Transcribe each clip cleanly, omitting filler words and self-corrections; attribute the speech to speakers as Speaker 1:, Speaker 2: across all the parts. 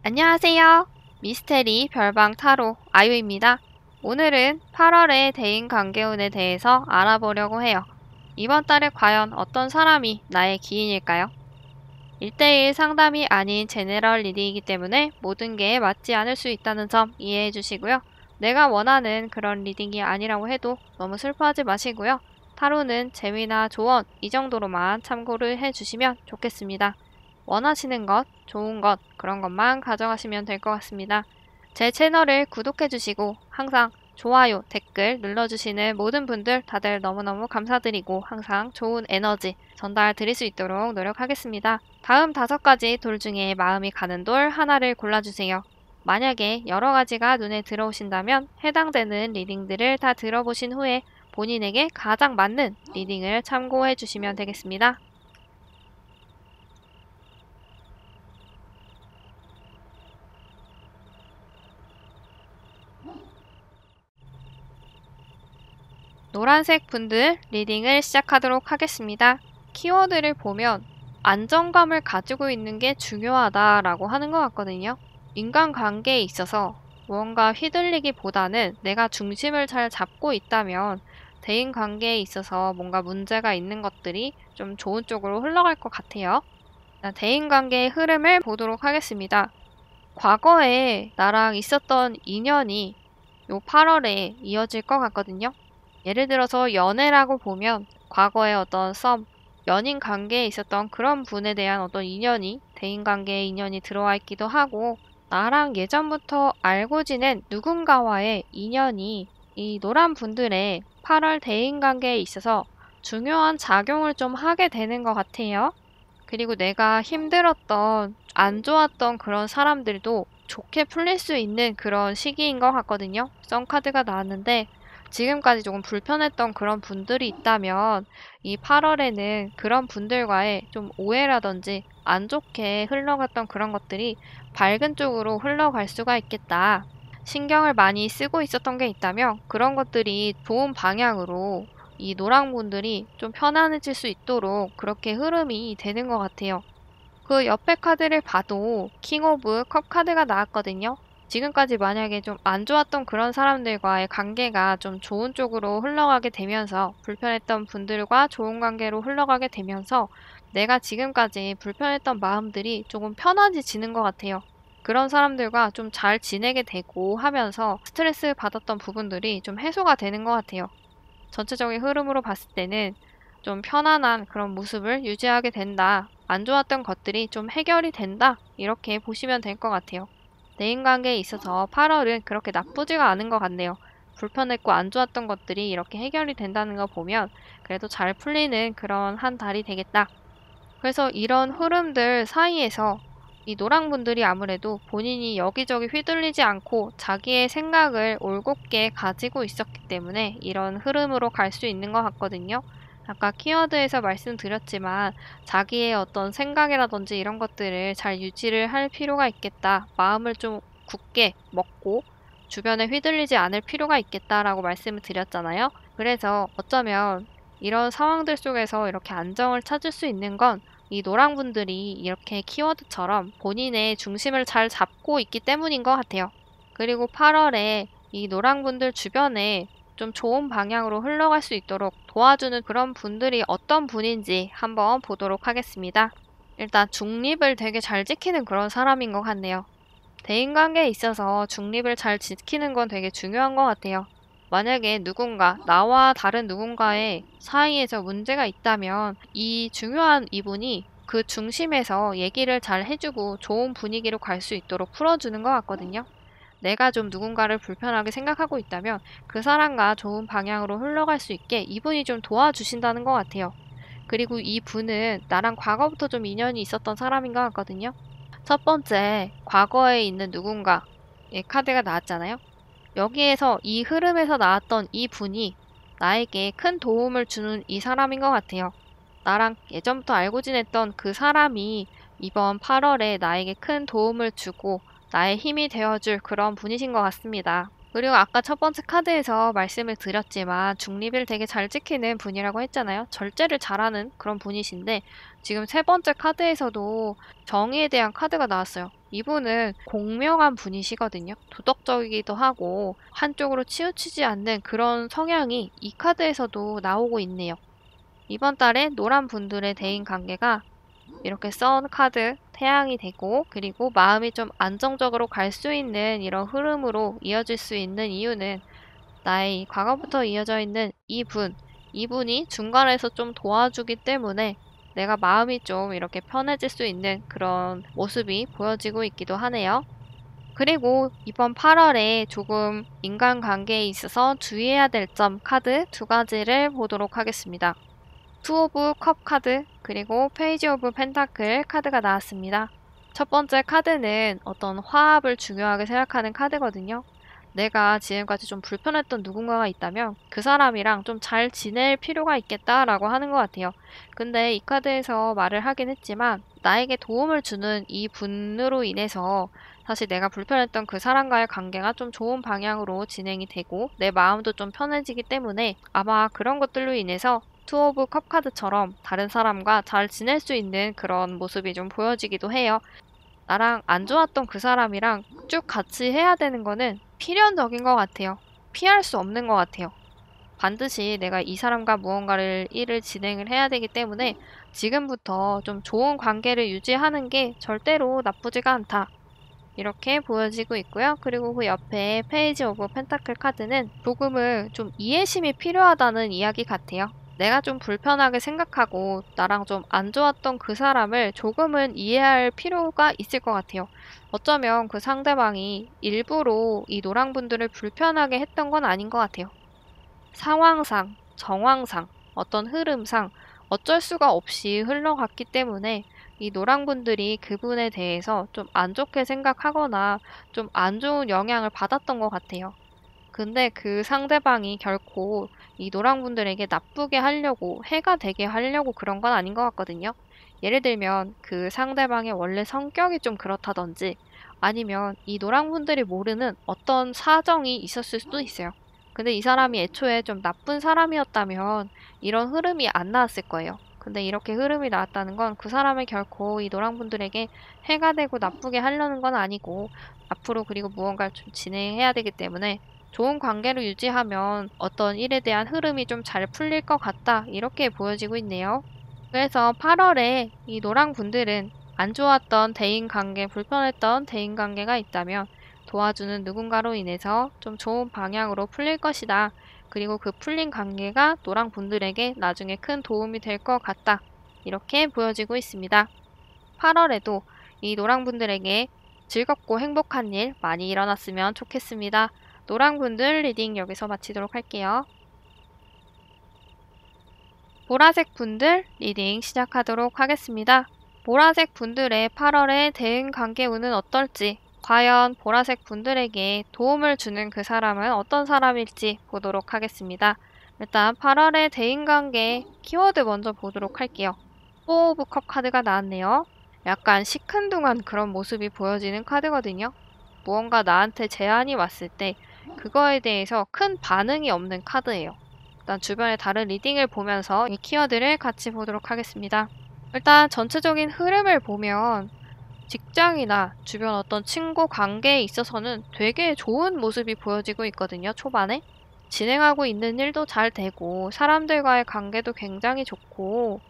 Speaker 1: 안녕하세요. 미스테리 별방 타로 아유입니다. 오늘은 8월의 대인관계운에 대해서 알아보려고 해요. 이번 달에 과연 어떤 사람이 나의 기인일까요? 1대1 상담이 아닌 제네럴 리딩이기 때문에 모든 게 맞지 않을 수 있다는 점 이해해 주시고요. 내가 원하는 그런 리딩이 아니라고 해도 너무 슬퍼하지 마시고요. 타로는 재미나 조언 이 정도로만 참고를 해 주시면 좋겠습니다. 원하시는 것, 좋은 것, 그런 것만 가져가시면 될 것 같습니다. 제 채널을 구독해 주시고 항상 좋아요, 댓글 눌러주시는 모든 분들 다들 너무너무 감사드리고 항상 좋은 에너지 전달 드릴 수 있도록 노력하겠습니다. 다음 5가지 돌 중에 마음이 가는 돌 하나를 골라주세요. 만약에 여러 가지가 눈에 들어오신다면 해당되는 리딩들을 다 들어보신 후에 본인에게 가장 맞는 리딩을 참고해 주시면 되겠습니다. 노란색 분들 리딩을 시작하도록 하겠습니다. 키워드를 보면 안정감을 가지고 있는 게 중요하다라고 하는 것 같거든요. 인간관계에 있어서 무언가 휘둘리기보다는 내가 중심을 잘 잡고 있다면 대인관계에 있어서 뭔가 문제가 있는 것들이 좀 좋은 쪽으로 흘러갈 것 같아요. 대인관계의 흐름을 보도록 하겠습니다. 과거에 나랑 있었던 인연이 요 8월에 이어질 것 같거든요. 예를 들어서 연애라고 보면 과거에 어떤 연인 관계에 있었던 그런 분에 대한 어떤 인연이 대인관계에 인연이 들어와 있기도 하고 나랑 예전부터 알고 지낸 누군가와의 인연이 이 노란 분들의 8월 대인관계에 있어서 중요한 작용을 좀 하게 되는 것 같아요. 그리고 내가 힘들었던 안 좋았던 그런 사람들도 좋게 풀릴 수 있는 그런 시기인 것 같거든요. 썬카드가 나왔는데 지금까지 조금 불편했던 그런 분들이 있다면 이 8월에는 그런 분들과의 좀 오해라든지 안 좋게 흘러갔던 그런 것들이 밝은 쪽으로 흘러갈 수가 있겠다. 신경을 많이 쓰고 있었던 게 있다면 그런 것들이 좋은 방향으로 이 노랑분들이 좀 편안해질 수 있도록 그렇게 흐름이 되는 것 같아요. 그 옆에 카드를 봐도 킹 오브 컵 카드가 나왔거든요. 지금까지 만약에 좀 안 좋았던 그런 사람들과의 관계가 좀 좋은 쪽으로 흘러가게 되면서 불편했던 분들과 좋은 관계로 흘러가게 되면서 내가 지금까지 불편했던 마음들이 조금 편안해지는 것 같아요. 그런 사람들과 좀 잘 지내게 되고 하면서 스트레스 받았던 부분들이 좀 해소가 되는 것 같아요. 전체적인 흐름으로 봤을 때는 좀 편안한 그런 모습을 유지하게 된다. 안 좋았던 것들이 좀 해결이 된다. 이렇게 보시면 될 것 같아요. 대인관계에 있어서 8월은 그렇게 나쁘지가 않은 것 같네요. 불편했고 안 좋았던 것들이 이렇게 해결이 된다는 거 보면 그래도 잘 풀리는 그런 한 달이 되겠다. 그래서 이런 흐름들 사이에서 이 노랑분들이 아무래도 본인이 여기저기 휘둘리지 않고 자기의 생각을 올곧게 가지고 있었기 때문에 이런 흐름으로 갈 수 있는 것 같거든요. 아까 키워드에서 말씀드렸지만 자기의 어떤 생각이라든지 이런 것들을 잘 유지를 할 필요가 있겠다. 마음을 좀 굳게 먹고 주변에 휘둘리지 않을 필요가 있겠다라고 말씀을 드렸잖아요. 그래서 어쩌면 이런 상황들 속에서 이렇게 안정을 찾을 수 있는 건 이 노랑분들이 이렇게 키워드처럼 본인의 중심을 잘 잡고 있기 때문인 것 같아요. 그리고 8월에 이 노랑분들 주변에 좀 좋은 방향으로 흘러갈 수 있도록 도와주는 그런 분들이 어떤 분인지 한번 보도록 하겠습니다. 일단 중립을 되게 잘 지키는 그런 사람인 것 같네요. 대인관계에 있어서 중립을 잘 지키는 건 되게 중요한 것 같아요. 만약에 나와 다른 누군가의 사이에서 문제가 있다면 이 중요한 이분이 그 중심에서 얘기를 잘 해주고 좋은 분위기로 갈 수 있도록 풀어주는 것 같거든요. 내가 좀 누군가를 불편하게 생각하고 있다면 그 사람과 좋은 방향으로 흘러갈 수 있게 이분이 좀 도와주신다는 것 같아요. 그리고 이 분은 나랑 과거부터 좀 인연이 있었던 사람인 것 같거든요. 첫 번째, 과거에 있는 누군가의 카드가 나왔잖아요. 여기에서 이 흐름에서 나왔던 이 분이 나에게 큰 도움을 주는 이 사람인 것 같아요. 나랑 예전부터 알고 지냈던 그 사람이 이번 8월에 나에게 큰 도움을 주고 나의 힘이 되어줄 그런 분이신 것 같습니다. 그리고 아까 첫 번째 카드에서 말씀을 드렸지만 중립을 되게 잘 지키는 분이라고 했잖아요. 절제를 잘하는 그런 분이신데 지금 세 번째 카드에서도 정의에 대한 카드가 나왔어요. 이분은 공명한 분이시거든요. 도덕적이기도 하고 한쪽으로 치우치지 않는 그런 성향이 이 카드에서도 나오고 있네요. 이번 달에 노란 분들의 대인 관계가 이렇게 썬 카드 태양이 되고 그리고 마음이 좀 안정적으로 갈 수 있는 이런 흐름으로 이어질 수 있는 이유는 나의 과거부터 이어져 있는 이분이 중간에서 좀 도와주기 때문에 내가 마음이 좀 이렇게 편해질 수 있는 그런 모습이 보여지고 있기도 하네요. 그리고 이번 8월에 조금 인간관계에 있어서 주의해야 될 점 카드 두 가지를 보도록 하겠습니다. 투 오브 컵 카드 그리고 페이지 오브 펜타클 카드가 나왔습니다. 첫 번째 카드는 어떤 화합을 중요하게 생각하는 카드거든요. 내가 지금까지 좀 불편했던 누군가가 있다면 그 사람이랑 좀 잘 지낼 필요가 있겠다라고 하는 것 같아요. 근데 이 카드에서 말을 하긴 했지만 나에게 도움을 주는 이 분으로 인해서 사실 내가 불편했던 그 사람과의 관계가 좀 좋은 방향으로 진행이 되고 내 마음도 좀 편해지기 때문에 아마 그런 것들로 인해서 투 오브 컵 카드처럼 다른 사람과 잘 지낼 수 있는 그런 모습이 좀 보여지기도 해요. 나랑 안 좋았던 그 사람이랑 쭉 같이 해야 되는 거는 필연적인 것 같아요. 피할 수 없는 것 같아요. 반드시 내가 이 사람과 무언가를 일을 진행을 해야 되기 때문에 지금부터 좀 좋은 관계를 유지하는 게 절대로 나쁘지가 않다. 이렇게 보여지고 있고요. 그리고 그 옆에 페이지 오브 펜타클 카드는 조금은 좀 이해심이 필요하다는 이야기 같아요. 내가 좀 불편하게 생각하고 나랑 좀 안 좋았던 그 사람을 조금은 이해할 필요가 있을 것 같아요. 어쩌면 그 상대방이 일부러 이 노랑분들을 불편하게 했던 건 아닌 것 같아요. 상황상, 정황상, 어떤 흐름상 어쩔 수가 없이 흘러갔기 때문에 이 노랑분들이 그분에 대해서 좀 안 좋게 생각하거나 좀 안 좋은 영향을 받았던 것 같아요. 근데 그 상대방이 결코 이 노랑분들에게 나쁘게 하려고, 해가 되게 하려고 그런 건 아닌 것 같거든요. 예를 들면 그 상대방의 원래 성격이 좀 그렇다든지 아니면 이 노랑분들이 모르는 어떤 사정이 있었을 수도 있어요. 근데 이 사람이 애초에 좀 나쁜 사람이었다면 이런 흐름이 안 나왔을 거예요. 근데 이렇게 흐름이 나왔다는 건 그 사람을 결코 이 노랑분들에게 해가 되고 나쁘게 하려는 건 아니고 앞으로 그리고 무언가를 좀 진행해야 되기 때문에 좋은 관계를 유지하면 어떤 일에 대한 흐름이 좀 잘 풀릴 것 같다. 이렇게 보여지고 있네요. 그래서 8월에 이 노랑 분들은 안 좋았던 대인관계, 불편했던 대인관계가 있다면 도와주는 누군가로 인해서 좀 좋은 방향으로 풀릴 것이다. 그리고 그 풀린 관계가 노랑 분들에게 나중에 큰 도움이 될 것 같다. 이렇게 보여지고 있습니다. 8월에도 이 노랑 분들에게 즐겁고 행복한 일 많이 일어났으면 좋겠습니다. 노랑분들 리딩 여기서 마치도록 할게요. 보라색 분들 리딩 시작하도록 하겠습니다. 보라색 분들의 8월의 대응 관계 운은 어떨지, 과연 보라색 분들에게 도움을 주는 그 사람은 어떤 사람일지 보도록 하겠습니다. 일단 8월의 대인 관계 키워드 먼저 보도록 할게요. 4 오브 컵 카드가 나왔네요. 약간 시큰둥한 그런 모습이 보여지는 카드거든요. 무언가 나한테 제안이 왔을 때 그거에 대해서 큰 반응이 없는 카드예요. 일단 주변의 다른 리딩을 보면서 이 키워드를 같이 보도록 하겠습니다. 일단 전체적인 흐름을 보면 직장이나 주변 어떤 친구 관계에 있어서는 되게 좋은 모습이 보여지고 있거든요, 초반에. 진행하고 있는 일도 잘 되고 사람들과의 관계도 굉장히 좋고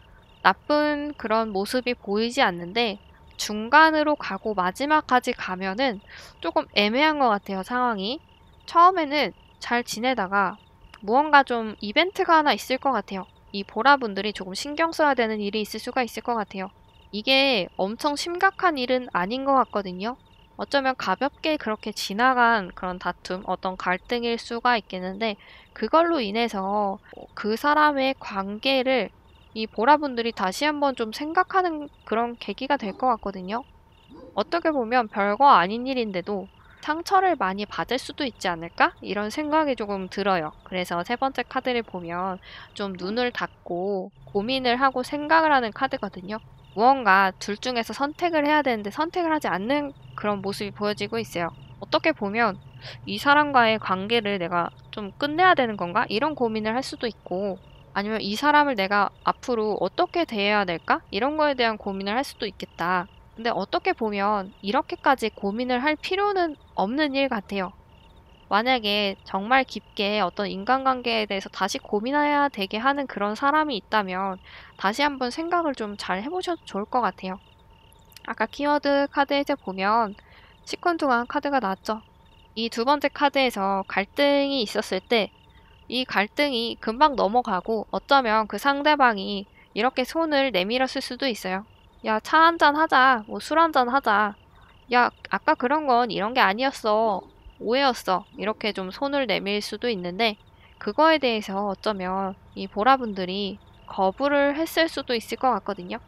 Speaker 1: 나쁜 그런 모습이 보이지 않는데 중간으로 가고 마지막까지 가면은 조금 애매한 것 같아요, 상황이. 처음에는 잘 지내다가 무언가 좀 이벤트가 하나 있을 것 같아요. 이 보라분들이 조금 신경 써야 되는 일이 있을 수가 있을 것 같아요. 이게 엄청 심각한 일은 아닌 것 같거든요. 어쩌면 가볍게 그렇게 지나간 그런 다툼, 어떤 갈등일 수가 있겠는데 그걸로 인해서 그 사람의 관계를 이 보라분들이 다시 한번 좀 생각하는 그런 계기가 될 것 같거든요. 어떻게 보면 별거 아닌 일인데도 상처를 많이 받을 수도 있지 않을까? 이런 생각이 조금 들어요. 그래서 세 번째 카드를 보면 좀 눈을 닫고 고민을 하고 생각을 하는 카드거든요. 무언가 둘 중에서 선택을 해야 되는데 선택을 하지 않는 그런 모습이 보여지고 있어요. 어떻게 보면 이 사람과의 관계를 내가 좀 끝내야 되는 건가? 이런 고민을 할 수도 있고, 아니면 이 사람을 내가 앞으로 어떻게 대해야 될까? 이런 거에 대한 고민을 할 수도 있겠다. 근데 어떻게 보면 이렇게까지 고민을 할 필요는 없는 일 같아요. 만약에 정말 깊게 어떤 인간관계에 대해서 다시 고민해야 되게 하는 그런 사람이 있다면 다시 한번 생각을 좀 잘 해보셔도 좋을 것 같아요. 아까 키워드 카드에서 보면 시큰둥한 카드가 나왔죠. 이 두 번째 카드에서 갈등이 있었을 때 이 갈등이 금방 넘어가고 어쩌면 그 상대방이 이렇게 손을 내밀었을 수도 있어요. 야, 차 한잔 하자. 뭐 술 한잔 하자. 야, 아까 그런 건 이런 게 아니었어. 오해였어. 이렇게 좀 손을 내밀 수도 있는데 그거에 대해서 어쩌면 이 보라분들이 거부를 했을 수도 있을 것 같거든요.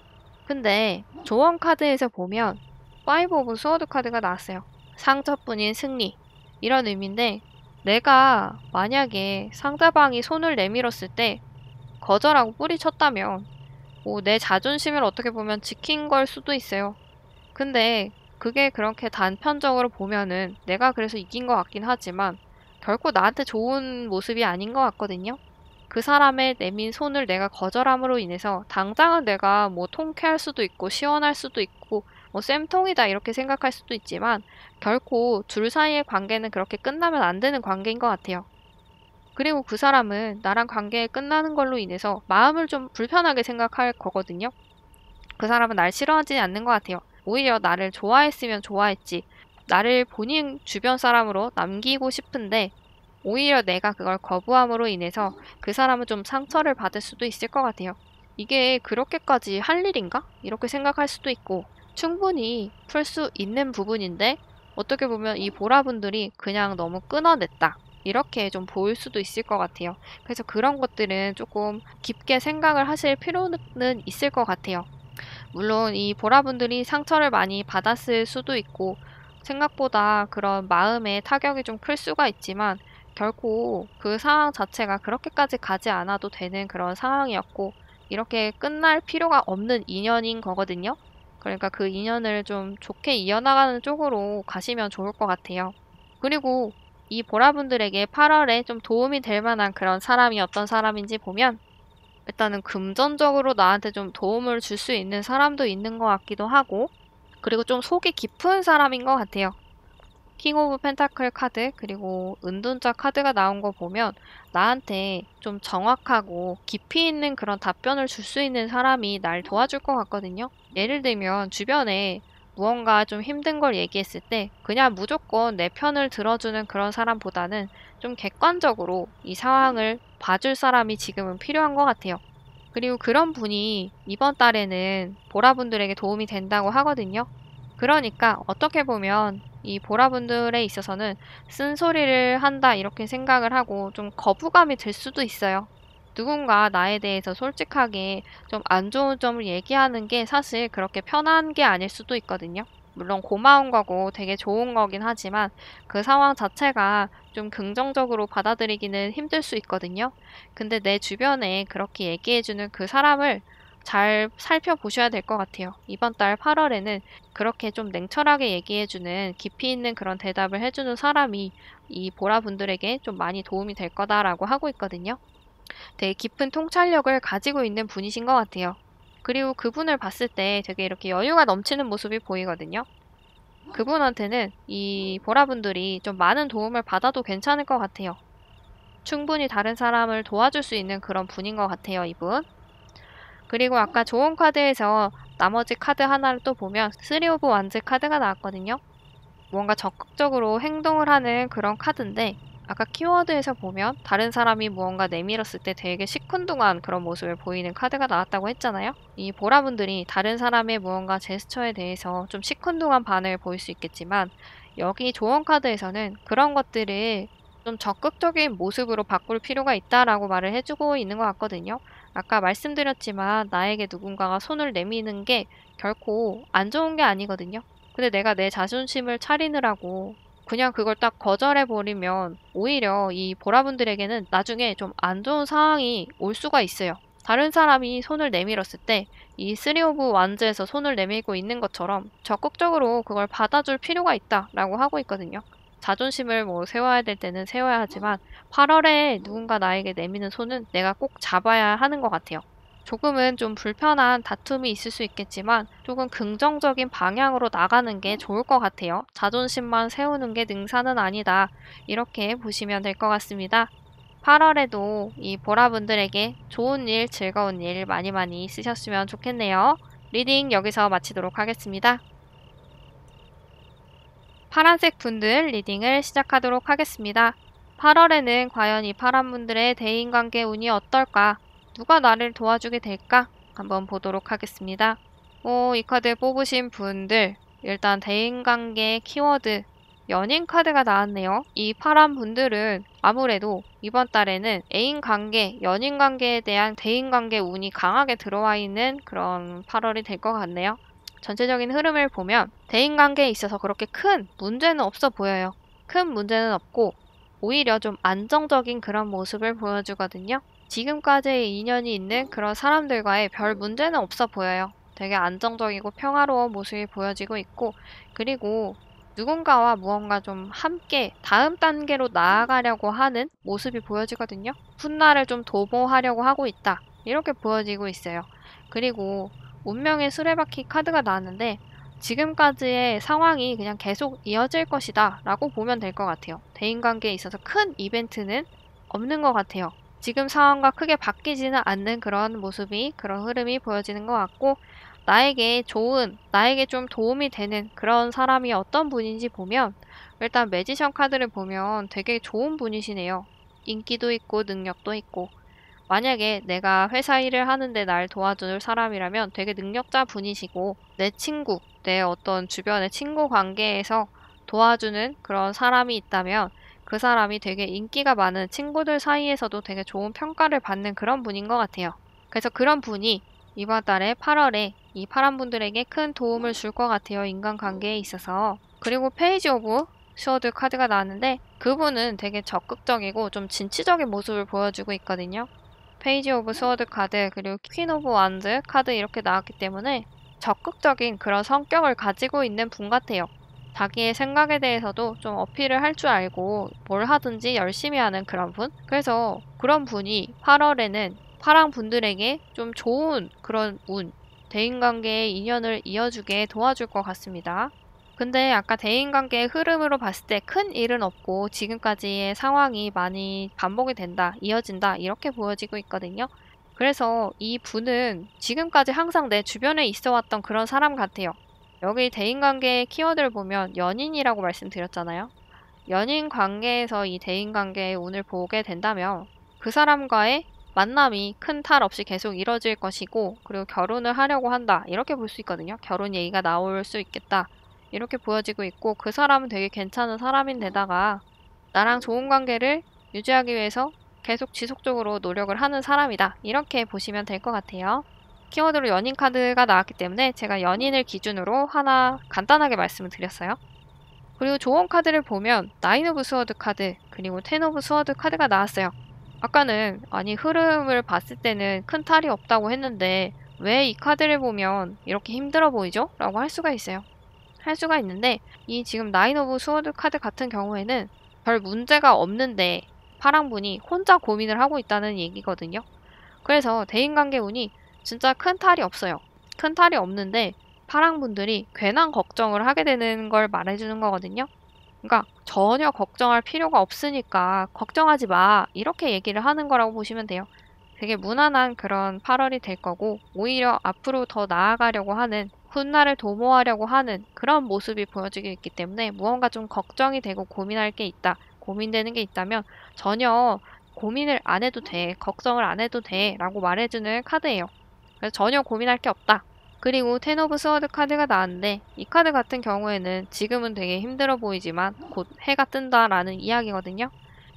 Speaker 1: 근데 조언 카드에서 보면 파이브 오브 스워드 카드가 나왔어요. 상처뿐인 승리. 이런 의미인데 내가 만약에 상대방이 손을 내밀었을 때 거절하고 뿌리쳤다면 내 자존심을 어떻게 보면 지킨 걸 수도 있어요. 근데 그게 그렇게 단편적으로 보면은 내가 그래서 이긴 것 같긴 하지만 결코 나한테 좋은 모습이 아닌 것 같거든요. 그 사람의 내민 손을 내가 거절함으로 인해서 당장은 내가 뭐 통쾌할 수도 있고 시원할 수도 있고 뭐 쌤통이다 이렇게 생각할 수도 있지만 결코 둘 사이의 관계는 그렇게 끝나면 안 되는 관계인 것 같아요. 그리고 그 사람은 나랑 관계 끝나는 걸로 인해서 마음을 좀 불편하게 생각할 거거든요. 그 사람은 날 싫어하지 않는 것 같아요. 오히려 나를 좋아했으면 좋아했지. 나를 본인 주변 사람으로 남기고 싶은데 오히려 내가 그걸 거부함으로 인해서 그 사람은 좀 상처를 받을 수도 있을 것 같아요. 이게 그렇게까지 할 일인가? 이렇게 생각할 수도 있고 충분히 풀 수 있는 부분인데 어떻게 보면 이 보라분들이 그냥 너무 끊어냈다. 이렇게 좀 보일 수도 있을 것 같아요. 그래서 그런 것들은 조금 깊게 생각을 하실 필요는 있을 것 같아요. 물론 이 보라분들이 상처를 많이 받았을 수도 있고 생각보다 그런 마음의 타격이 좀 클 수가 있지만 결코 그 상황 자체가 그렇게까지 가지 않아도 되는 그런 상황이었고 이렇게 끝날 필요가 없는 인연인 거거든요. 그러니까 그 인연을 좀 좋게 이어나가는 쪽으로 가시면 좋을 것 같아요. 그리고 이 보라분들에게 8월에 좀 도움이 될 만한 그런 사람이 어떤 사람인지 보면 일단은 금전적으로 나한테 좀 도움을 줄 수 있는 사람도 있는 것 같기도 하고 그리고 좀 속이 깊은 사람인 것 같아요. 킹 오브 펜타클 카드 그리고 은둔자 카드가 나온 거 보면 나한테 좀 정확하고 깊이 있는 그런 답변을 줄 수 있는 사람이 날 도와줄 것 같거든요. 예를 들면 주변에 무언가 좀 힘든 걸 얘기했을 때 그냥 무조건 내 편을 들어주는 그런 사람보다는 좀 객관적으로 이 상황을 봐줄 사람이 지금은 필요한 것 같아요. 그리고 그런 분이 이번 달에는 보라분들에게 도움이 된다고 하거든요. 그러니까 어떻게 보면 이 보라분들에 있어서는 쓴소리를 한다 이렇게 생각을 하고 좀 거부감이 들 수도 있어요. 누군가 나에 대해서 솔직하게 좀 안 좋은 점을 얘기하는 게 사실 그렇게 편한 게 아닐 수도 있거든요. 물론 고마운 거고 되게 좋은 거긴 하지만 그 상황 자체가 좀 긍정적으로 받아들이기는 힘들 수 있거든요. 근데 내 주변에 그렇게 얘기해주는 그 사람을 잘 살펴보셔야 될 것 같아요. 이번 달 8월에는 그렇게 좀 냉철하게 얘기해주는 깊이 있는 그런 대답을 해주는 사람이 이 보라분들에게 좀 많이 도움이 될 거다라고 하고 있거든요. 되게 깊은 통찰력을 가지고 있는 분이신 것 같아요. 그리고 그분을 봤을 때 되게 이렇게 여유가 넘치는 모습이 보이거든요. 그분한테는 이 보라분들이 좀 많은 도움을 받아도 괜찮을 것 같아요. 충분히 다른 사람을 도와줄 수 있는 그런 분인 것 같아요, 이분. 그리고 아까 좋은 카드에서 나머지 카드 하나를 또 보면 3 오브 완즈 카드가 나왔거든요. 뭔가 적극적으로 행동을 하는 그런 카드인데 아까 키워드에서 보면 다른 사람이 무언가 내밀었을 때 되게 시큰둥한 그런 모습을 보이는 카드가 나왔다고 했잖아요. 이 보라분들이 다른 사람의 무언가 제스처에 대해서 좀 시큰둥한 반응을 보일 수 있겠지만 여기 조언 카드에서는 그런 것들을 좀 적극적인 모습으로 바꿀 필요가 있다라고 말을 해주고 있는 것 같거든요. 아까 말씀드렸지만 나에게 누군가가 손을 내미는 게 결코 안 좋은 게 아니거든요. 근데 내가 내 자존심을 차리느라고 그냥 그걸 딱 거절해버리면 오히려 이 보라분들에게는 나중에 좀 안 좋은 상황이 올 수가 있어요. 다른 사람이 손을 내밀었을 때 이 3 오브 완즈에서 손을 내밀고 있는 것처럼 적극적으로 그걸 받아줄 필요가 있다라고 하고 있거든요. 자존심을 뭐 세워야 될 때는 세워야 하지만 8월에 누군가 나에게 내미는 손은 내가 꼭 잡아야 하는 것 같아요. 조금은 좀 불편한 다툼이 있을 수 있겠지만 조금 긍정적인 방향으로 나가는 게 좋을 것 같아요. 자존심만 세우는 게 능사는 아니다. 이렇게 보시면 될 것 같습니다. 8월에도 이 보라분들에게 좋은 일, 즐거운 일 많이 많이 있으셨으면 좋겠네요. 리딩 여기서 마치도록 하겠습니다. 파란색 분들 리딩을 시작하도록 하겠습니다. 8월에는 과연 이 파란 분들의 대인관계 운이 어떨까? 누가 나를 도와주게 될까? 한번 보도록 하겠습니다. 이 카드 뽑으신 분들 일단 대인관계 키워드 연인 카드가 나왔네요. 이 파란 분들은 아무래도 이번 달에는 애인 관계, 연인 관계에 대한 대인 관계 운이 강하게 들어와 있는 그런 8월이 될 것 같네요. 전체적인 흐름을 보면 대인 관계에 있어서 그렇게 큰 문제는 없어 보여요. 큰 문제는 없고 오히려 좀 안정적인 그런 모습을 보여주거든요. 지금까지의 인연이 있는 그런 사람들과의 별 문제는 없어 보여요. 되게 안정적이고 평화로운 모습이 보여지고 있고 그리고 누군가와 무언가 좀 함께 다음 단계로 나아가려고 하는 모습이 보여지거든요. 훗날을 좀 도모하려고 하고 있다. 이렇게 보여지고 있어요. 그리고 운명의 수레바퀴 카드가 나왔는데 지금까지의 상황이 그냥 계속 이어질 것이다 라고 보면 될 것 같아요. 대인관계에 있어서 큰 이벤트는 없는 것 같아요. 지금 상황과 크게 바뀌지는 않는 그런 모습이, 그런 흐름이 보여지는 것 같고 나에게 좋은, 나에게 좀 도움이 되는 그런 사람이 어떤 분인지 보면 일단 매지션 카드를 보면 되게 좋은 분이시네요. 인기도 있고 능력도 있고 만약에 내가 회사 일을 하는데 날 도와줄 사람이라면 되게 능력자 분이시고 내 친구, 내 어떤 주변의 친구 관계에서 도와주는 그런 사람이 있다면 그 사람이 되게 인기가 많은 친구들 사이에서도 되게 좋은 평가를 받는 그런 분인 것 같아요. 그래서 그런 분이 이번 달에 8월에 이 파란 분들에게 큰 도움을 줄 것 같아요. 인간관계에 있어서. 그리고 페이지 오브 스워드 카드가 나왔는데 그분은 되게 적극적이고 좀 진취적인 모습을 보여주고 있거든요. 페이지 오브 스워드 카드 그리고 퀸 오브 완즈 카드 이렇게 나왔기 때문에 적극적인 그런 성격을 가지고 있는 분 같아요. 자기의 생각에 대해서도 좀 어필을 할 줄 알고 뭘 하든지 열심히 하는 그런 분? 그래서 그런 분이 8월에는 파랑 분들에게 좀 좋은 그런 운, 대인관계의 인연을 이어주게 도와줄 것 같습니다. 근데 아까 대인관계의 흐름으로 봤을 때 큰 일은 없고 지금까지의 상황이 많이 반복이 된다, 이어진다 이렇게 보여지고 있거든요. 그래서 이 분은 지금까지 항상 내 주변에 있어 왔던 그런 사람 같아요. 여기 대인관계의 키워드를 보면 연인이라고 말씀드렸잖아요. 연인 관계에서 이 대인관계의 운을 보게 된다면 그 사람과의 만남이 큰 탈 없이 계속 이뤄질 것이고 그리고 결혼을 하려고 한다 이렇게 볼 수 있거든요. 결혼 얘기가 나올 수 있겠다 이렇게 보여지고 있고 그 사람은 되게 괜찮은 사람인데다가 나랑 좋은 관계를 유지하기 위해서 계속 지속적으로 노력을 하는 사람이다 이렇게 보시면 될 것 같아요. 키워드로 연인 카드가 나왔기 때문에 제가 연인을 기준으로 하나 간단하게 말씀을 드렸어요. 그리고 조언 카드를 보면 나인 오브 스워드 카드 그리고 텐 오브 스워드 카드가 나왔어요. 아까는 아니 흐름을 봤을 때는 큰 탈이 없다고 했는데 왜 이 카드를 보면 이렇게 힘들어 보이죠? 라고 할 수가 있어요. 할 수가 있는데 이 지금 나인 오브 스워드 카드 같은 경우에는 별 문제가 없는데 파랑분이 혼자 고민을 하고 있다는 얘기거든요. 그래서 대인관계 운이 진짜 큰 탈이 없어요. 큰 탈이 없는데 파랑분들이 괜한 걱정을 하게 되는 걸 말해주는 거거든요. 그러니까 전혀 걱정할 필요가 없으니까 걱정하지 마 이렇게 얘기를 하는 거라고 보시면 돼요. 되게 무난한 그런 8월이 될 거고 오히려 앞으로 더 나아가려고 하는 훗날을 도모하려고 하는 그런 모습이 보여지고 있기 때문에 무언가 좀 걱정이 되고 고민할 게 있다. 고민되는 게 있다면 전혀 고민을 안 해도 돼. 걱정을 안 해도 돼. 라고 말해주는 카드예요. 그래서 전혀 고민할 게 없다. 그리고 텐 오브 스워드 카드가 나왔는데 이 카드 같은 경우에는 지금은 되게 힘들어 보이지만 곧 해가 뜬다라는 이야기거든요.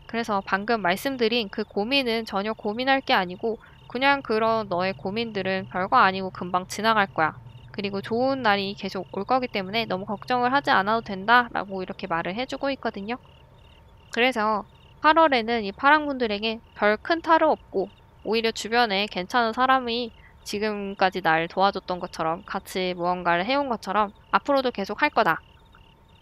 Speaker 1: 그래서 방금 말씀드린 그 고민은 전혀 고민할 게 아니고 그냥 그런 너의 고민들은 별거 아니고 금방 지나갈 거야. 그리고 좋은 날이 계속 올 거기 때문에 너무 걱정을 하지 않아도 된다 라고 이렇게 말을 해주고 있거든요. 그래서 8월에는 이 파랑분들에게 별 큰 탈은 없고 오히려 주변에 괜찮은 사람이 지금까지 날 도와줬던 것처럼 같이 무언가를 해온 것처럼 앞으로도 계속 할 거다.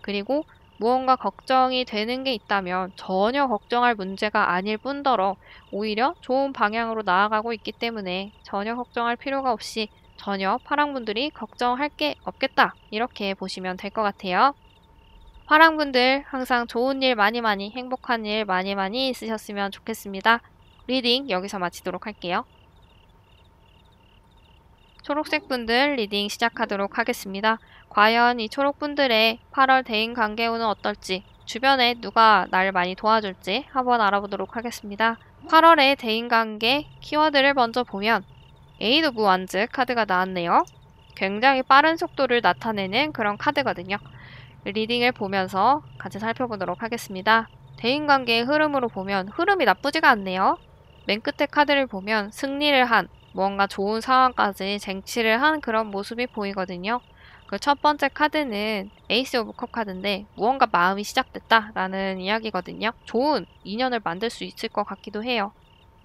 Speaker 1: 그리고 무언가 걱정이 되는 게 있다면 전혀 걱정할 문제가 아닐 뿐더러 오히려 좋은 방향으로 나아가고 있기 때문에 전혀 걱정할 필요가 없이 전혀 파랑분들이 걱정할 게 없겠다. 이렇게 보시면 될 것 같아요. 파랑분들 항상 좋은 일 많이 행복한 일 많이 있으셨으면 좋겠습니다. 리딩 여기서 마치도록 할게요. 초록색 분들 리딩 시작하도록 하겠습니다. 과연 이 초록분들의 8월 대인관계운은 어떨지, 주변에 누가 날 많이 도와줄지 한번 알아보도록 하겠습니다. 8월의 대인관계 키워드를 먼저 보면 에이드 오브 완즈 카드가 나왔네요. 굉장히 빠른 속도를 나타내는 그런 카드거든요. 리딩을 보면서 같이 살펴보도록 하겠습니다. 대인관계의 흐름으로 보면 흐름이 나쁘지가 않네요. 맨 끝에 카드를 보면 승리를 한, 무언가 좋은 상황까지 쟁취를 한 그런 모습이 보이거든요. 그 첫 번째 카드는 에이스 오브 컵 카드인데 무언가 마음이 시작됐다라는 이야기거든요. 좋은 인연을 만들 수 있을 것 같기도 해요.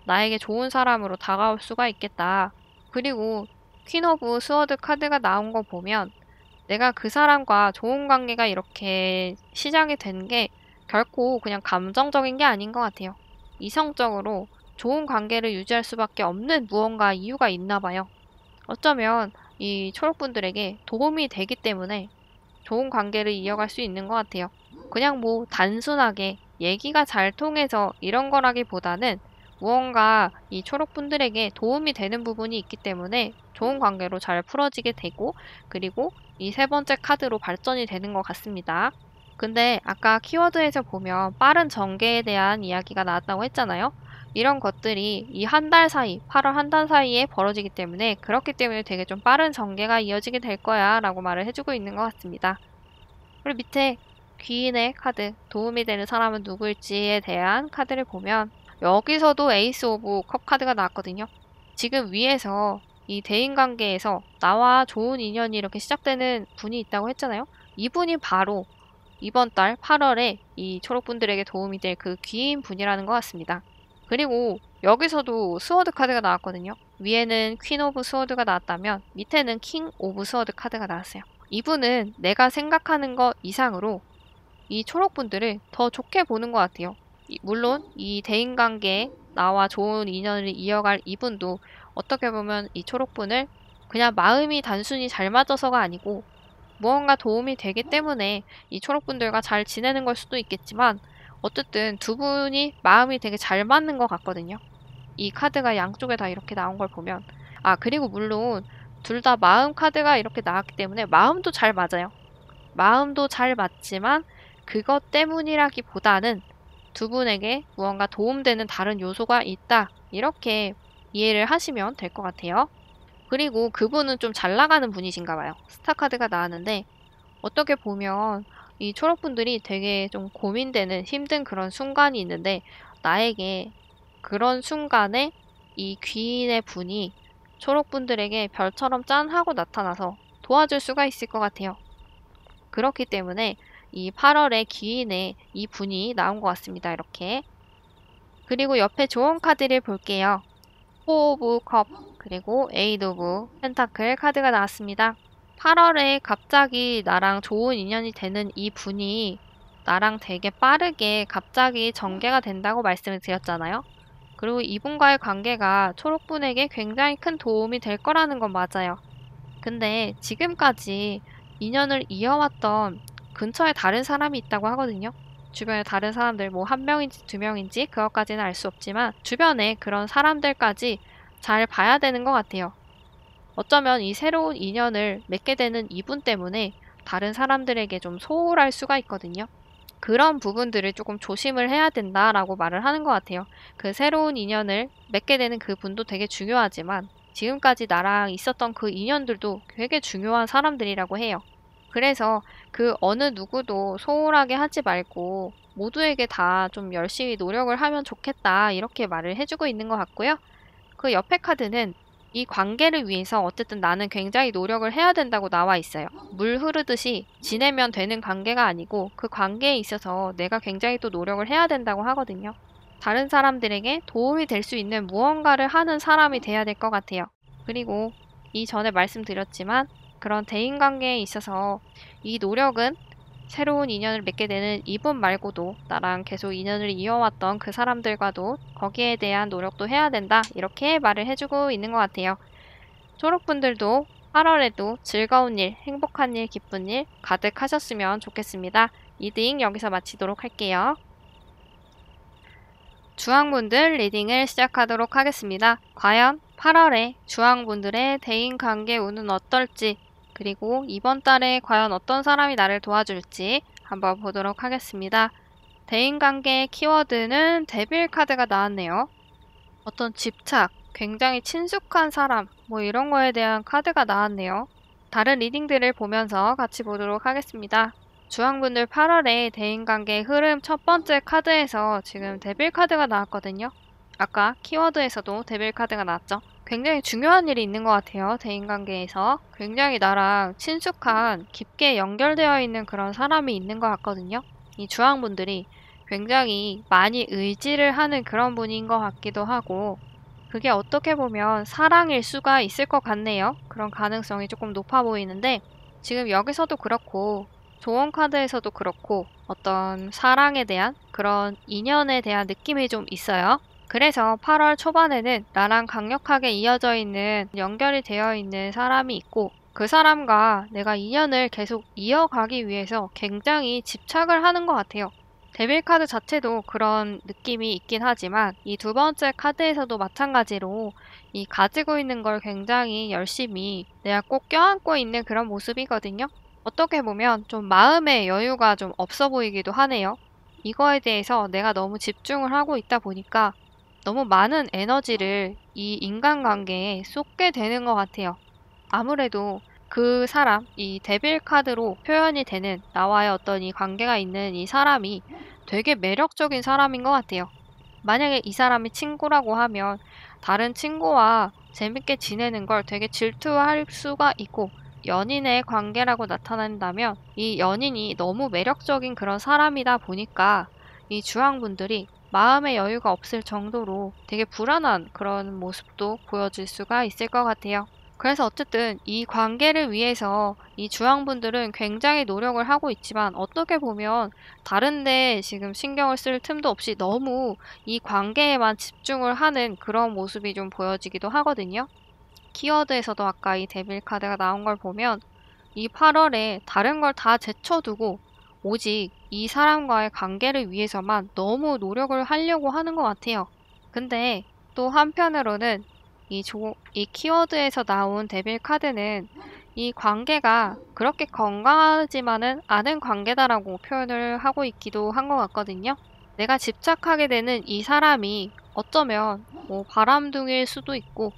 Speaker 1: 나에게 좋은 사람으로 다가올 수가 있겠다. 그리고 퀸 오브 스워드 카드가 나온 거 보면 내가 그 사람과 좋은 관계가 이렇게 시작이 된 게 결코 그냥 감정적인 게 아닌 것 같아요. 이성적으로 좋은 관계를 유지할 수밖에 없는 무언가 이유가 있나 봐요. 어쩌면 이 초록분들에게 도움이 되기 때문에 좋은 관계를 이어갈 수 있는 것 같아요. 그냥 뭐 단순하게 얘기가 잘 통해서 이런 거라기보다는 무언가 이 초록분들에게 도움이 되는 부분이 있기 때문에 좋은 관계로 잘 풀어지게 되고, 그리고 이 세 번째 카드로 발전이 되는 것 같습니다. 근데 아까 키워드에서 보면 빠른 전개에 대한 이야기가 나왔다고 했잖아요. 이런 것들이 이 한 달 사이, 8월 한 달 사이에 벌어지기 때문에, 그렇기 때문에 되게 좀 빠른 전개가 이어지게 될 거야 라고 말을 해주고 있는 것 같습니다. 그리고 밑에 귀인의 카드, 도움이 되는 사람은 누구일지에 대한 카드를 보면 여기서도 에이스 오브 컵 카드가 나왔거든요. 지금 위에서 이 대인관계에서 나와 좋은 인연이 이렇게 시작되는 분이 있다고 했잖아요. 이분이 바로 이번 달 8월에 이 초록분들에게 도움이 될 그 귀인 분이라는 것 같습니다. 그리고 여기서도 스워드 카드가 나왔거든요. 위에는 퀸 오브 스워드가 나왔다면 밑에는 킹 오브 스워드 카드가 나왔어요. 이분은 내가 생각하는 것 이상으로 이 초록분들을 더 좋게 보는 것 같아요. 물론 이 대인관계에 나와 좋은 인연을 이어갈 이분도 어떻게 보면 이 초록분을 그냥 마음이 단순히 잘 맞아서가 아니고 무언가 도움이 되기 때문에 이 초록분들과 잘 지내는 걸 수도 있겠지만, 어쨌든 두 분이 마음이 되게 잘 맞는 것 같거든요. 이 카드가 양쪽에 다 이렇게 나온 걸 보면. 그리고 물론 둘 다 마음 카드가 이렇게 나왔기 때문에 마음도 잘 맞아요. 마음도 잘 맞지만 그것 때문이라기보다는 두 분에게 무언가 도움되는 다른 요소가 있다. 이렇게 이해를 하시면 될 것 같아요. 그리고 그분은 좀 잘 나가는 분이신가 봐요. 스타 카드가 나왔는데 어떻게 보면 이 초록분들이 되게 좀 고민되는 힘든 그런 순간이 있는데, 나에게 그런 순간에 이 귀인의 분이 초록분들에게 별처럼 짠 하고 나타나서 도와줄 수가 있을 것 같아요. 그렇기 때문에 이 8월에 귀인의 이 분이 나온 것 같습니다. 이렇게. 그리고 옆에 좋은 카드를 볼게요. 4 오브 컵 그리고 8 오브 펜타클 카드가 나왔습니다. 8월에 갑자기 나랑 좋은 인연이 되는 이 분이 나랑 되게 빠르게 갑자기 전개가 된다고 말씀을 드렸잖아요. 그리고 이분과의 관계가 초록분에게 굉장히 큰 도움이 될 거라는 건 맞아요. 근데 지금까지 인연을 이어왔던 근처에 다른 사람이 있다고 하거든요. 주변에 다른 사람들, 뭐 한 명인지 두 명인지 그것까지는 알 수 없지만 주변에 그런 사람들까지 잘 봐야 되는 것 같아요. 어쩌면 이 새로운 인연을 맺게 되는 이분 때문에 다른 사람들에게 좀 소홀할 수가 있거든요. 그런 부분들을 조금 조심을 해야 된다라고 말을 하는 것 같아요. 그 새로운 인연을 맺게 되는 그 분도 되게 중요하지만 지금까지 나랑 있었던 그 인연들도 되게 중요한 사람들이라고 해요. 그래서 그 어느 누구도 소홀하게 하지 말고 모두에게 다 좀 열심히 노력을 하면 좋겠다, 이렇게 말을 해주고 있는 것 같고요. 그 옆에 카드는 이 관계를 위해서 어쨌든 나는 굉장히 노력을 해야 된다고 나와 있어요. 물 흐르듯이 지내면 되는 관계가 아니고 그 관계에 있어서 내가 굉장히 또 노력을 해야 된다고 하거든요. 다른 사람들에게 도움이 될 수 있는 무언가를 하는 사람이 돼야 될 것 같아요. 그리고 이전에 말씀드렸지만 그런 대인관계에 있어서 이 노력은 새로운 인연을 맺게 되는 이분 말고도 나랑 계속 인연을 이어왔던 그 사람들과도 거기에 대한 노력도 해야 된다. 이렇게 말을 해주고 있는 것 같아요. 초록분들도 8월에도 즐거운 일, 행복한 일, 기쁜 일 가득하셨으면 좋겠습니다. 리딩 여기서 마치도록 할게요. 주황분들 리딩을 시작하도록 하겠습니다. 과연 8월에 주황분들의 대인관계 운은 어떨지, 그리고 이번 달에 과연 어떤 사람이 나를 도와줄지 한번 보도록 하겠습니다. 대인관계의 키워드는 데빌 카드가 나왔네요. 어떤 집착, 굉장히 친숙한 사람, 뭐 이런 거에 대한 카드가 나왔네요. 다른 리딩들을 보면서 같이 보도록 하겠습니다. 주황분들 8월에 대인관계의 흐름 첫 번째 카드에서 지금 데빌 카드가 나왔거든요. 아까 키워드에서도 데빌 카드가 나왔죠. 굉장히 중요한 일이 있는 것 같아요. 대인관계에서. 굉장히 나랑 친숙한, 깊게 연결되어 있는 그런 사람이 있는 것 같거든요. 이 주황분들이 굉장히 많이 의지를 하는 그런 분인 것 같기도 하고, 그게 어떻게 보면 사랑일 수가 있을 것 같네요. 그런 가능성이 조금 높아 보이는데, 지금 여기서도 그렇고 조언 카드에서도 그렇고 어떤 사랑에 대한 그런 인연에 대한 느낌이 좀 있어요. 그래서 8월 초반에는 나랑 강력하게 이어져 있는, 연결이 되어 있는 사람이 있고, 그 사람과 내가 인연을 계속 이어가기 위해서 굉장히 집착을 하는 것 같아요. 데빌 카드 자체도 그런 느낌이 있긴 하지만 이 두 번째 카드에서도 마찬가지로 이 가지고 있는 걸 굉장히 열심히 내가 꼭 껴안고 있는 그런 모습이거든요. 어떻게 보면 좀 마음의 여유가 좀 없어 보이기도 하네요. 이거에 대해서 내가 너무 집중을 하고 있다 보니까 너무 많은 에너지를 이 인간관계에 쏟게 되는 것 같아요. 아무래도 그 사람, 이 데빌 카드로 표현이 되는 나와의 어떤 이 관계가 있는 이 사람이 되게 매력적인 사람인 것 같아요. 만약에 이 사람이 친구라고 하면 다른 친구와 재밌게 지내는 걸 되게 질투할 수가 있고, 연인의 관계라고 나타난다면 이 연인이 너무 매력적인 그런 사람이다 보니까 이 주황분들이 마음의 여유가 없을 정도로 되게 불안한 그런 모습도 보여질 수가 있을 것 같아요. 그래서 어쨌든 이 관계를 위해서 이 주황분들은 굉장히 노력을 하고 있지만, 어떻게 보면 다른데 지금 신경을 쓸 틈도 없이 너무 이 관계에만 집중을 하는 그런 모습이 좀 보여지기도 하거든요. 키워드에서도 아까 이 데빌 카드가 나온 걸 보면 이 8월에 다른 걸 다 제쳐두고 오직 이 사람과의 관계를 위해서만 너무 노력을 하려고 하는 것 같아요. 근데 또 한편으로는 이 키워드에서 나온 데빌 카드는 이 관계가 그렇게 건강하지만은 않은 관계다라고 표현을 하고 있기도 한 것 같거든요. 내가 집착하게 되는 이 사람이 어쩌면 뭐 바람둥이일 수도 있고,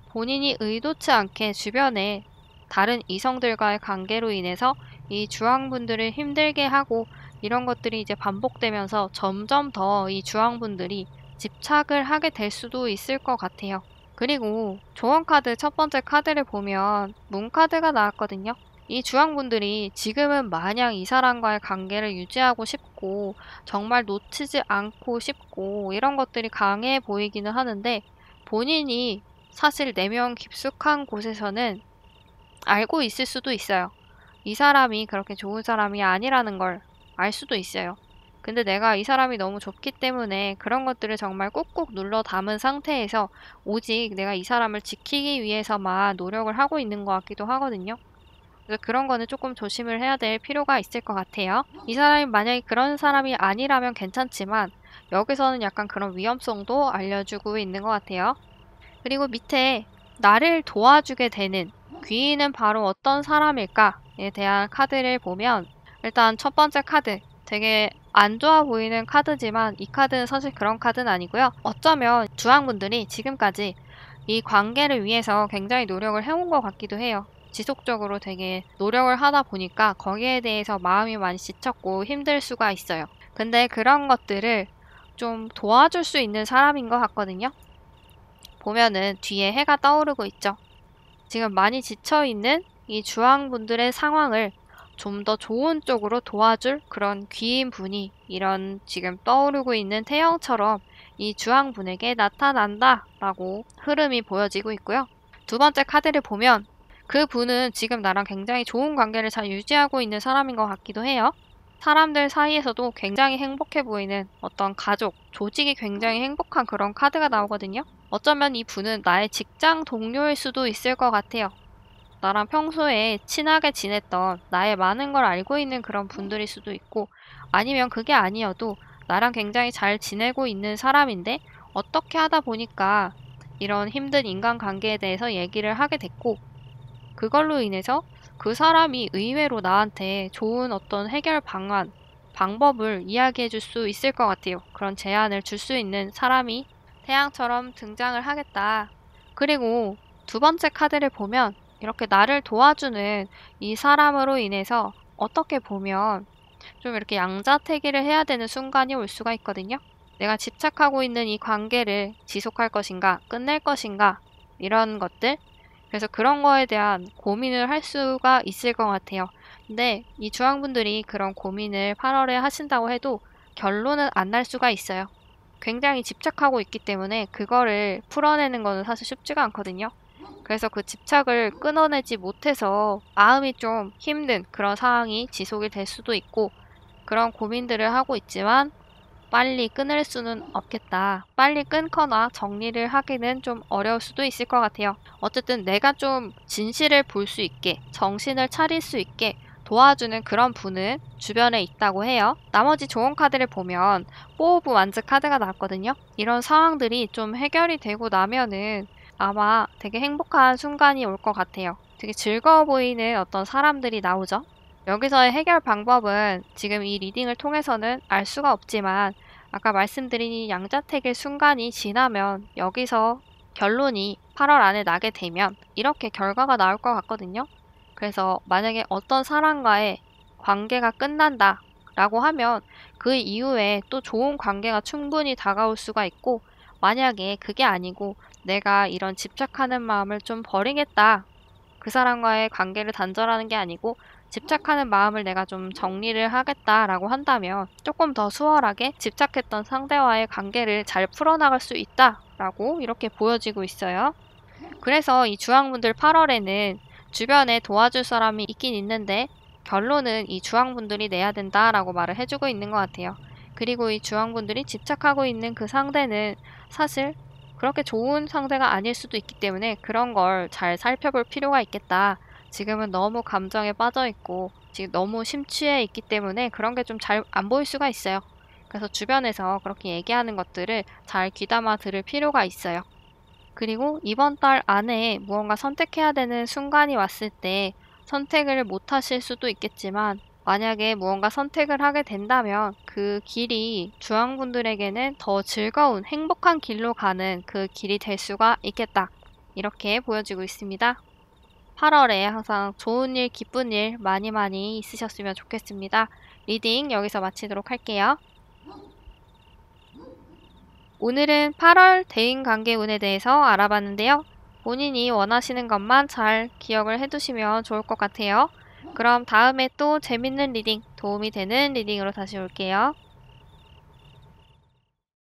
Speaker 1: 본인이 의도치 않게 주변에 다른 이성들과의 관계로 인해서 이 주황분들을 힘들게 하고, 이런 것들이 이제 반복되면서 점점 더 이 주황분들이 집착을 하게 될 수도 있을 것 같아요. 그리고 조언 카드 첫 번째 카드를 보면 문 카드가 나왔거든요. 이 주황분들이 지금은 마냥 이 사람과의 관계를 유지하고 싶고 정말 놓치지 않고 싶고 이런 것들이 강해 보이기는 하는데, 본인이 사실 내면 깊숙한 곳에서는 알고 있을 수도 있어요. 이 사람이 그렇게 좋은 사람이 아니라는 걸 알 수도 있어요. 근데 내가 이 사람이 너무 좋기 때문에 그런 것들을 정말 꾹꾹 눌러 담은 상태에서 오직 내가 이 사람을 지키기 위해서만 노력을 하고 있는 것 같기도 하거든요. 그래서 그런 거는 조금 조심을 해야 될 필요가 있을 것 같아요. 이 사람이 만약에 그런 사람이 아니라면 괜찮지만 여기서는 약간 그런 위험성도 알려주고 있는 것 같아요. 그리고 밑에 나를 도와주게 되는 귀인은 바로 어떤 사람일까에 대한 카드를 보면, 일단 첫 번째 카드, 되게 안 좋아 보이는 카드지만 이 카드는 사실 그런 카드는 아니고요. 어쩌면 주황분들이 지금까지 이 관계를 위해서 굉장히 노력을 해온 것 같기도 해요. 지속적으로 되게 노력을 하다 보니까 거기에 대해서 마음이 많이 지쳤고 힘들 수가 있어요. 근데 그런 것들을 좀 도와줄 수 있는 사람인 것 같거든요. 보면은 뒤에 해가 떠오르고 있죠. 지금 많이 지쳐있는 이 주황분들의 상황을 좀 더 좋은 쪽으로 도와줄 그런 귀인 분이 이런 지금 떠오르고 있는 태영처럼 이 주황분에게 나타난다 라고 흐름이 보여지고 있고요. 두 번째 카드를 보면 그 분은 지금 나랑 굉장히 좋은 관계를 잘 유지하고 있는 사람인 것 같기도 해요. 사람들 사이에서도 굉장히 행복해 보이는 어떤 가족, 조직이 굉장히 행복한 그런 카드가 나오거든요. 어쩌면 이 분은 나의 직장 동료일 수도 있을 것 같아요. 나랑 평소에 친하게 지냈던 나의 많은 걸 알고 있는 그런 분들일 수도 있고, 아니면 그게 아니어도 나랑 굉장히 잘 지내고 있는 사람인데 어떻게 하다 보니까 이런 힘든 인간관계에 대해서 얘기를 하게 됐고, 그걸로 인해서 그 사람이 의외로 나한테 좋은 어떤 해결 방안, 방법을 이야기해 줄 수 있을 것 같아요. 그런 제안을 줄 수 있는 사람이 태양처럼 등장을 하겠다. 그리고 두 번째 카드를 보면 이렇게 나를 도와주는 이 사람으로 인해서 어떻게 보면 좀 이렇게 양자택일을 해야 되는 순간이 올 수가 있거든요. 내가 집착하고 있는 이 관계를 지속할 것인가, 끝낼 것인가, 이런 것들. 그래서 그런 거에 대한 고민을 할 수가 있을 것 같아요. 근데 이 주황분들이 그런 고민을 8월에 하신다고 해도 결론은 안 날 수가 있어요. 굉장히 집착하고 있기 때문에 그거를 풀어내는 거는 사실 쉽지가 않거든요. 그래서 그 집착을 끊어내지 못해서 마음이 좀 힘든 그런 상황이 지속이 될 수도 있고, 그런 고민들을 하고 있지만 빨리 끊을 수는 없겠다. 빨리 끊거나 정리를 하기는 좀 어려울 수도 있을 것 같아요. 어쨌든 내가 좀 진실을 볼 수 있게, 정신을 차릴 수 있게 도와주는 그런 분은 주변에 있다고 해요. 나머지 좋은 카드를 보면 4 오브 완즈 카드가 나왔거든요. 이런 상황들이 좀 해결이 되고 나면은 아마 되게 행복한 순간이 올 것 같아요. 되게 즐거워 보이는 어떤 사람들이 나오죠. 여기서의 해결 방법은 지금 이 리딩을 통해서는 알 수가 없지만, 아까 말씀드린 이 양자택일 순간이 지나면 여기서 결론이 8월 안에 나게 되면 이렇게 결과가 나올 것 같거든요. 그래서 만약에 어떤 사람과의 관계가 끝난다 라고 하면 그 이후에 또 좋은 관계가 충분히 다가올 수가 있고, 만약에 그게 아니고 내가 이런 집착하는 마음을 좀 버리겠다, 그 사람과의 관계를 단절하는 게 아니고 집착하는 마음을 내가 좀 정리를 하겠다라고 한다면 조금 더 수월하게 집착했던 상대와의 관계를 잘 풀어나갈 수 있다라고 이렇게 보여지고 있어요. 그래서 이 주황분들 8월에는 주변에 도와줄 사람이 있긴 있는데 결론은 이 주황분들이 내야 된다라고 말을 해주고 있는 것 같아요. 그리고 이 주황분들이 집착하고 있는 그 상대는 사실 그렇게 좋은 상대가 아닐 수도 있기 때문에 그런 걸 잘 살펴볼 필요가 있겠다. 지금은 너무 감정에 빠져 있고 지금 너무 심취해 있기 때문에 그런 게 좀 잘 안 보일 수가 있어요. 그래서 주변에서 그렇게 얘기하는 것들을 잘 귀담아 들을 필요가 있어요. 그리고 이번 달 안에 무언가 선택해야 되는 순간이 왔을 때 선택을 못 하실 수도 있겠지만, 만약에 무언가 선택을 하게 된다면 그 길이 주황분들에게는 더 즐거운 행복한 길로 가는 그 길이 될 수가 있겠다. 이렇게 보여지고 있습니다. 8월에 항상 좋은 일, 기쁜 일 많이 많이 있으셨으면 좋겠습니다. 리딩 여기서 마치도록 할게요. 오늘은 8월 대인관계 운에 대해서 알아봤는데요. 본인이 원하시는 것만 잘 기억을 해두시면 좋을 것 같아요. 그럼 다음에 또 재밌는 리딩, 도움이 되는 리딩으로 다시 올게요.